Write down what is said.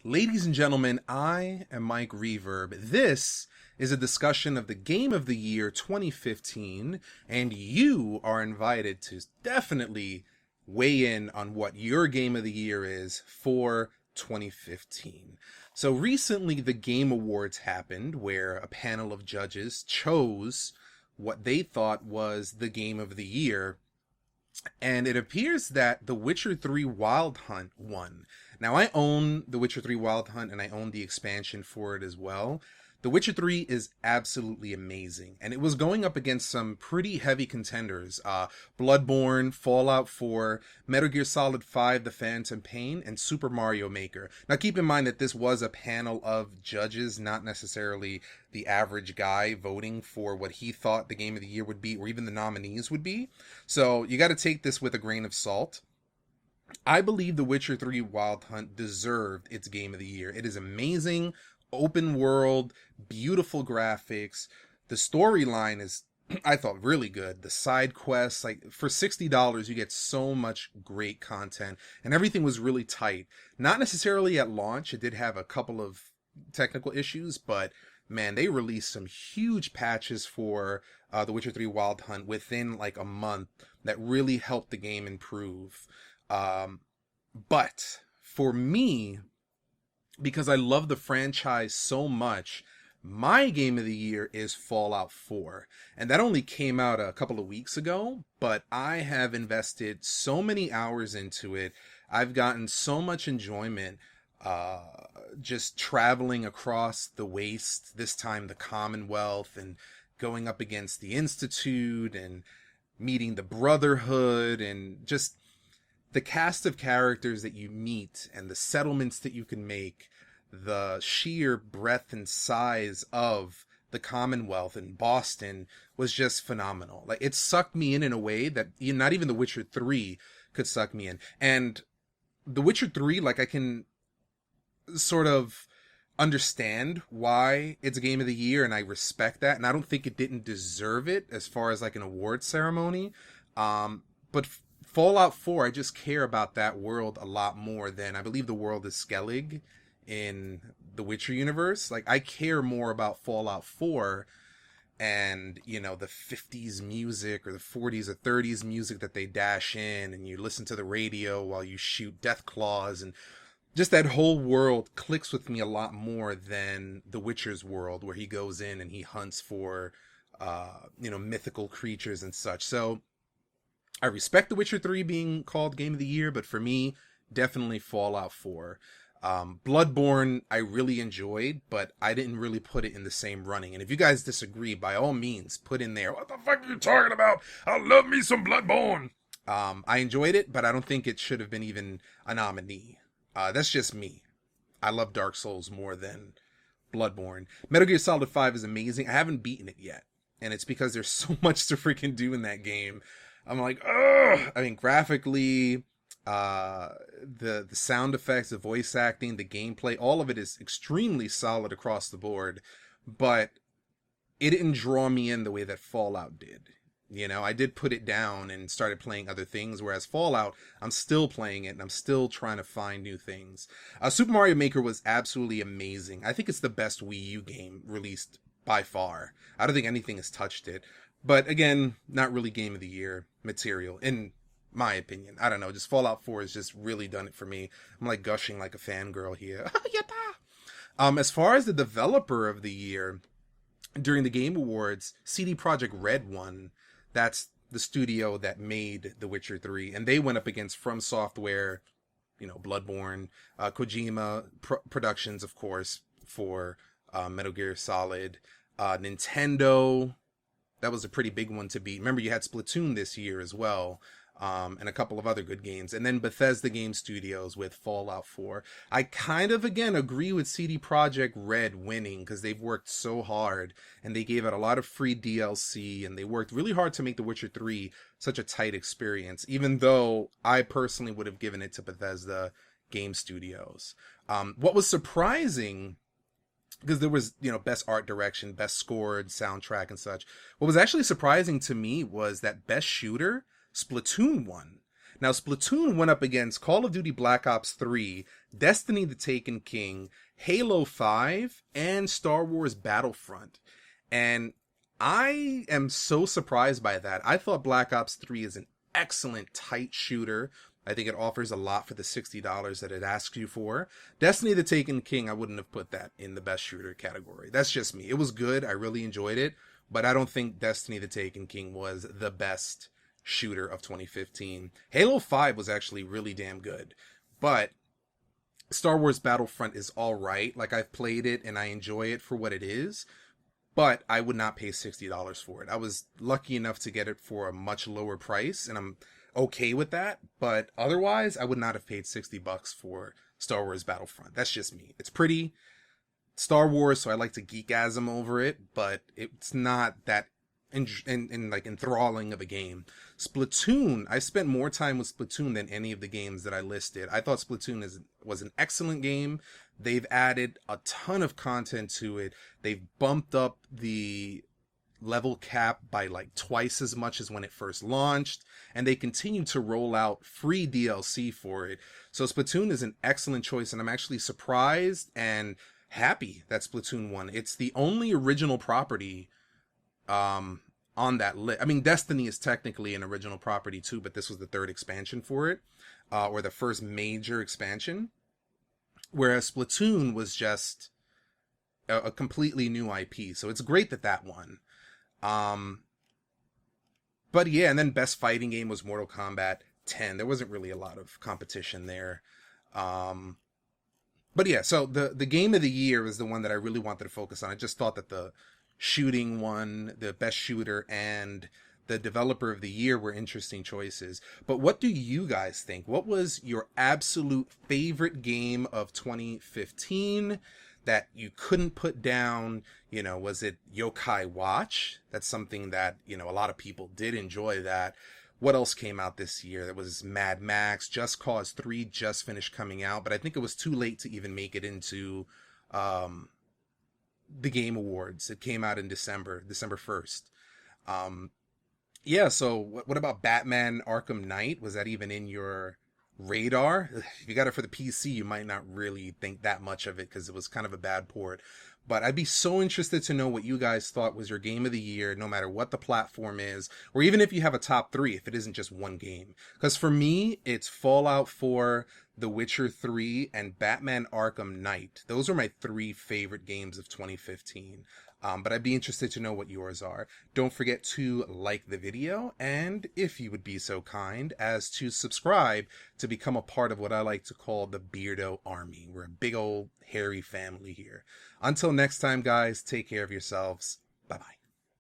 Ladies and gentlemen, I am MikeReverb. This is a discussion of the Game of the Year 2015, and you are invited to definitely weigh in on what your Game of the Year is for 2015. So recently, the Game Awards happened, where a panel of judges chose what they thought was the Game of the Year, and it appears that The Witcher 3 Wild Hunt won. Now, I own The Witcher 3 Wild Hunt, and I own the expansion for it as well. The Witcher 3 is absolutely amazing, and it was going up against some pretty heavy contenders. Bloodborne, Fallout 4, Metal Gear Solid 5, The Phantom Pain, and Super Mario Maker. Now, keep in mind that this was a panel of judges, not necessarily the average guy voting for what he thought the Game of the Year would be, or even the nominees would be. So, you gotta take this with a grain of salt. I believe The Witcher 3 Wild Hunt deserved its Game of the Year. It is amazing, open world, beautiful graphics. The storyline is, I thought, really good. The side quests, like, for $60, you get so much great content, and everything was really tight. Not necessarily at launch. It did have a couple of technical issues, but man, they released some huge patches for The Witcher 3 Wild Hunt within like a month that really helped the game improve. But for me, because I love the franchise so much, my Game of the Year is Fallout 4. And that only came out a couple of weeks ago, but I have invested so many hours into it. I've gotten so much enjoyment just traveling across the waste, this time the Commonwealth, and going up against the Institute and meeting the Brotherhood, and just the cast of characters that you meet and the settlements that you can make, the sheer breadth and size of the Commonwealth in Boston was just phenomenal. Like, it sucked me in a way that not even The Witcher 3 could suck me in. And The Witcher 3, like, I can sort of understand why it's Game of the Year, and I respect that, and I don't think it didn't deserve it as far as like an award ceremony. But Fallout 4, I just care about that world a lot more than, I believe the world is Skellig in the Witcher universe. Like, I care more about Fallout 4 and, the 50s music or the 40s or 30s music that they dash in, and you listen to the radio while you shoot death claws, and just that whole world clicks with me a lot more than The Witcher's world, where he goes in and he hunts for, mythical creatures and such. So I respect The Witcher 3 being called Game of the Year, but for me, definitely Fallout 4. Bloodborne, I really enjoyed, but I didn't really put it in the same running. And if you guys disagree, by all means, put in there, what the fuck are you talking about? I love me some Bloodborne. I enjoyed it, but I don't think it should have been even a nominee. That's just me. I love Dark Souls more than Bloodborne. Metal Gear Solid 5 is amazing. I haven't beaten it yet, and it's because there's so much to freaking do in that game. I'm like, ugh! I mean, graphically, the sound effects, the voice acting, the gameplay, all of it is extremely solid across the board, but it didn't draw me in the way that Fallout did. I did put it down and started playing other things, whereas Fallout, I'm still playing it, and I'm still trying to find new things. Super Mario Maker was absolutely amazing. I think it's the best Wii U game released by far. I don't think anything has touched it. But again, not really Game of the Year material, in my opinion. I don't know, just Fallout 4 has just really done it for me. I'm like gushing like a fangirl here. As far as the developer of the year, during the Game Awards, CD Projekt Red won. That's the studio that made The Witcher 3, and they went up against From Software, Bloodborne, Kojima Productions, of course, for Metal Gear Solid, Nintendo. That was a pretty big one to beat. Remember, you had Splatoon this year as well, and a couple of other good games. And then Bethesda Game Studios with Fallout 4. I kind of, again, agree with CD Projekt Red winning, because they've worked so hard, and they gave out a lot of free DLC, and they worked really hard to make The Witcher 3 such a tight experience, even though I personally would have given it to Bethesda Game Studios. What was surprising, because there was, best art direction, best scored, soundtrack, and such. What was actually surprising to me was that best shooter, Splatoon won. Now, Splatoon went up against Call of Duty Black Ops 3, Destiny the Taken King, Halo 5, and Star Wars Battlefront. And I am so surprised by that. I thought Black Ops 3 is an excellent tight shooter. I think it offers a lot for the $60 that it asks you for. Destiny the Taken King, I wouldn't have put that in the best shooter category. That's just me. It was good. I really enjoyed it. But I don't think Destiny the Taken King was the best shooter of 2015. Halo 5 was actually really damn good. But Star Wars Battlefront is all right. Like, I've played it and I enjoy it for what it is. But I would not pay $60 for it. I was lucky enough to get it for a much lower price, and I'm okay with that. But otherwise, I would not have paid $60 for Star Wars Battlefront. That's just me. It's pretty Star Wars, so I like to geekasm over it, but it's not that like enthralling of a game. Splatoon, I spent more time with Splatoon than any of the games that I listed. I thought Splatoon was an excellent game. They've added a ton of content to it. They've bumped up the level cap by like twice as much as when it first launched, and they continue to roll out free DLC for it. So Splatoon is an excellent choice, and I'm actually surprised and happy that Splatoon won. It's the only original property on that list. I mean, Destiny is technically an original property too, but this was the third expansion for it, or the first major expansion. Whereas Splatoon was just a completely new IP. So it's great that that won. But yeah, and then best fighting game was Mortal Kombat 10. There wasn't really a lot of competition there. But yeah, so the game of the year is the one that I really wanted to focus on. I just thought that the shooting one, the best shooter, and the developer of the year were interesting choices. But what do you guys think? What was your absolute favorite game of 2015 that you couldn't put down? You know, was it Yokai Watch? That's something that, you know, a lot of people did enjoy that. What else came out this year? There was Mad Max. Just Cause 3 just finished coming out, but I think it was too late to even make it into the Game Awards. It came out in December 1st. Yeah, so what about Batman Arkham Knight? Was that even in your radar? If you got it for the PC, you might not really think that much of it because it was kind of a bad port. But I'd be so interested to know what you guys thought was your game of the year, no matter what the platform is, or even if you have a top 3, if it isn't just one game. Because for me, it's Fallout 4, The Witcher 3, and Batman Arkham Knight. Those are my 3 favorite games of 2015. But I'd be interested to know what yours are. Don't forget to like the video, and if you would be so kind as to subscribe to become a part of what I like to call the Beardo Army. We're a big old hairy family here. Until next time, guys, take care of yourselves. Bye-bye.